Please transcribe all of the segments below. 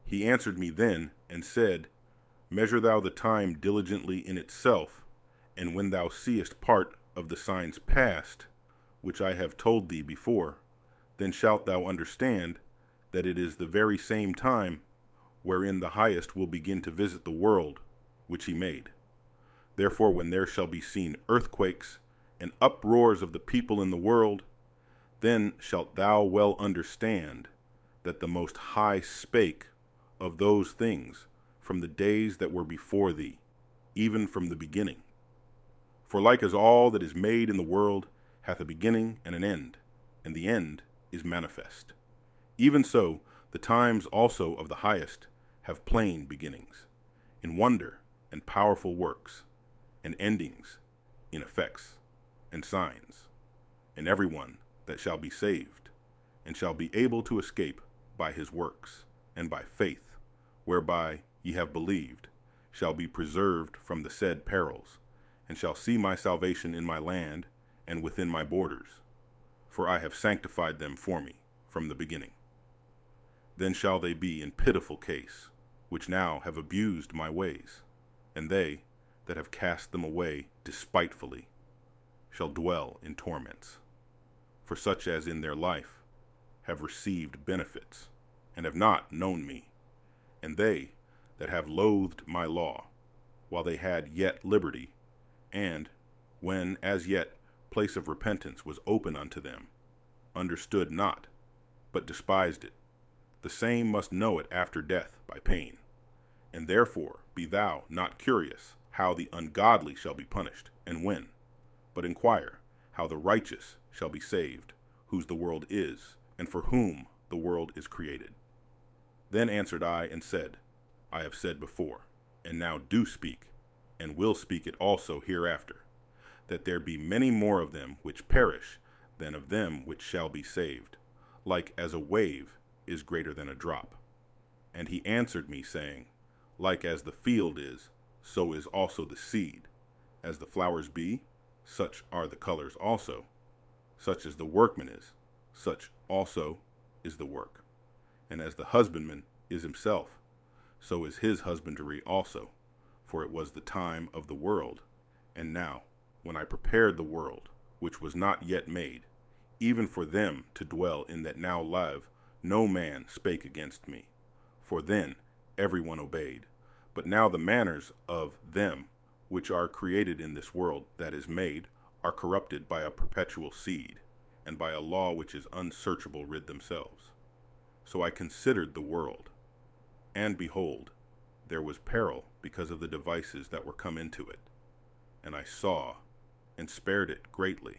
He answered me then, and said, Measure thou the time diligently in itself, and when thou seest part of the signs past, which I have told thee before, then shalt thou understand that it is the very same time wherein the Highest will begin to visit the world which he made. Therefore, when there shall be seen earthquakes and uproars of the people in the world, then shalt thou well understand that the Most High spake of those things from the days that were before thee, even from the beginning. For like as all that is made in the world hath a beginning and an end, and the end is manifest, even so the times also of the Highest have plain beginnings, in wonder and powerful works, and endings in effects and signs. And every one that shall be saved, and shall be able to escape by his works, and by faith, whereby ye have believed, shall be preserved from the said perils, and shall see my salvation in my land and within my borders. For I have sanctified them for me from the beginning. Then shall they be in pitiful case, which now have abused my ways, and they that have cast them away despitefully shall dwell in torments. For such as in their life have received benefits, and have not known me, and they that have loathed my law, while they had yet liberty, and, when as yet place of repentance was open unto them, understood not, but despised it, the same must know it after death by pain. And therefore be thou not curious how the ungodly shall be punished, and when, but inquire how the righteous shall be saved, whose the world is, and for whom the world is created. Then answered I and said, I have said before, and now do speak, and will speak it also hereafter, that there be many more of them which perish than of them which shall be saved, like as a wave is greater than a drop. And he answered me, saying, Like as the field is, so is also the seed. As the flowers be, such are the colors also. Such as the workman is, such also is the work. And as the husbandman is himself, so is his husbandry also. For it was the time of the world, and now, when I prepared the world, which was not yet made, even for them to dwell in that now live, no man spake against me. For then every one obeyed. But now the manners of them which are created in this world that is made are corrupted by a perpetual seed, and by a law which is unsearchable rid themselves. So I considered the world, and behold, there was peril because of the devices that were come into it. And I saw, and spared it greatly,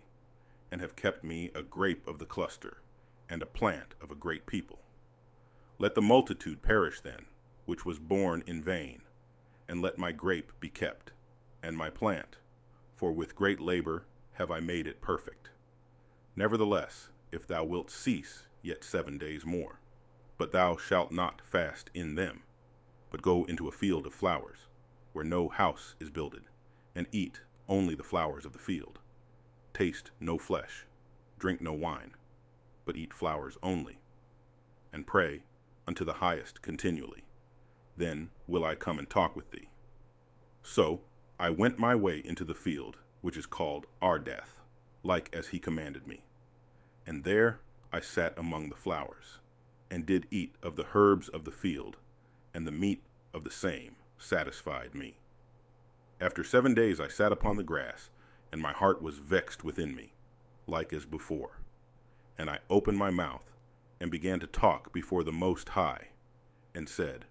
and have kept me a grape of the cluster, and a plant of a great people. Let the multitude perish then, which was born in vain, and let my grape be kept, and my plant, for with great labor have I made it perfect. Nevertheless, if thou wilt cease yet 7 days more, but thou shalt not fast in them, but go into a field of flowers, where no house is builded, and eat only the flowers of the field. Taste no flesh, drink no wine, but eat flowers only, and pray unto the Highest continually. Then will I come and talk with thee. So I went my way into the field, which is called Ardath, like as he commanded me. And there I sat among the flowers, and did eat of the herbs of the field, and the meat of the same satisfied me. After 7 days I sat upon the grass, and my heart was vexed within me, like as before. And I opened my mouth, and began to talk before the Most High, and said,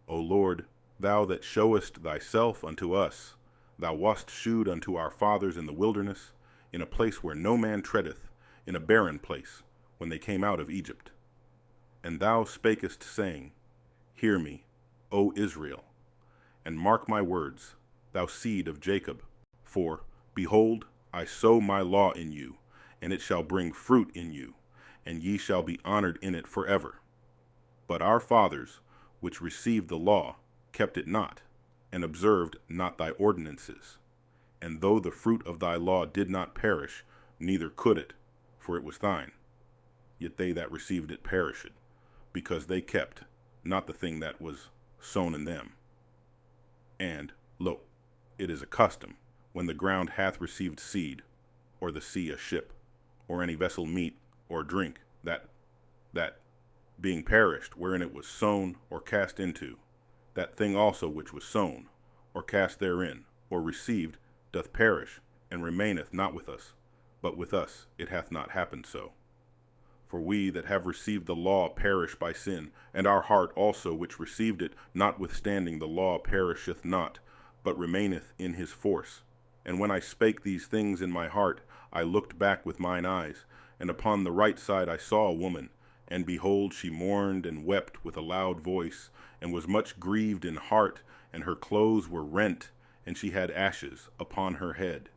O Lord, thou that showest thyself unto us, thou wast shewed unto our fathers in the wilderness, in a place where no man treadeth, in a barren place, when they came out of Egypt. And thou spakest, saying, Hear me, O Israel, and mark my words, thou seed of Jacob. For, behold, I sow my law in you, and it shall bring fruit in you, and ye shall be honored in it forever. But our fathers, which received the law, kept it not, and observed not thy ordinances. And though the fruit of thy law did not perish, neither could it, for it was thine. Yet they that received it perished, because they kept not the thing that was sown in them. And, lo, it is a custom, when the ground hath received seed, or the sea a ship, or any vessel meat or drink, that being perished wherein it was sown or cast into, that thing also which was sown, or cast therein, or received, doth perish, and remaineth not with us, but with us it hath not happened so. For we that have received the law perish by sin, and our heart also which received it, notwithstanding the law, perisheth not, but remaineth in his force. And when I spake these things in my heart, I looked back with mine eyes, and upon the right side I saw a woman, and behold, she mourned and wept with a loud voice, and was much grieved in heart, and her clothes were rent, and she had ashes upon her head.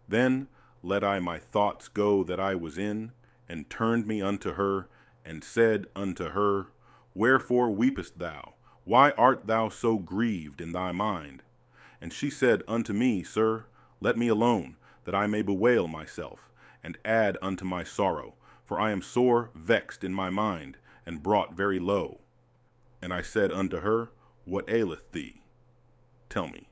Then let I my thoughts go that I was in, and turned me unto her, and said unto her, Wherefore weepest thou? Why art thou so grieved in thy mind? And she said unto me, Sir, let me alone, that I may bewail myself, and add unto my sorrow, for I am sore vexed in my mind, and brought very low. And I said unto her, What aileth thee? Tell me.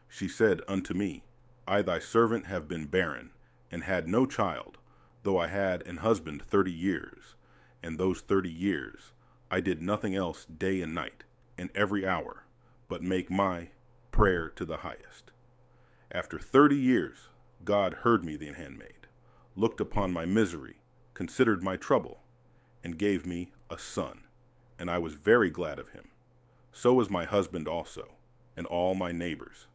She said unto me, I thy servant have been barren, and had no child, though I had an husband 30 years, and those 30 years I did nothing else day and night, and every hour, but make my prayer to the highest. After 30 years God heard me the handmaid, looked upon my misery, considered my trouble, and gave me a son, and I was very glad of him. So was my husband also, and all my neighbors,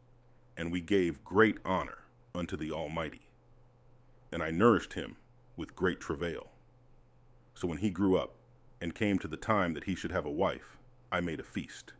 and we gave great honor unto the Almighty. And I nourished him with great travail. So when he grew up, and came to the time that he should have a wife, I made a feast.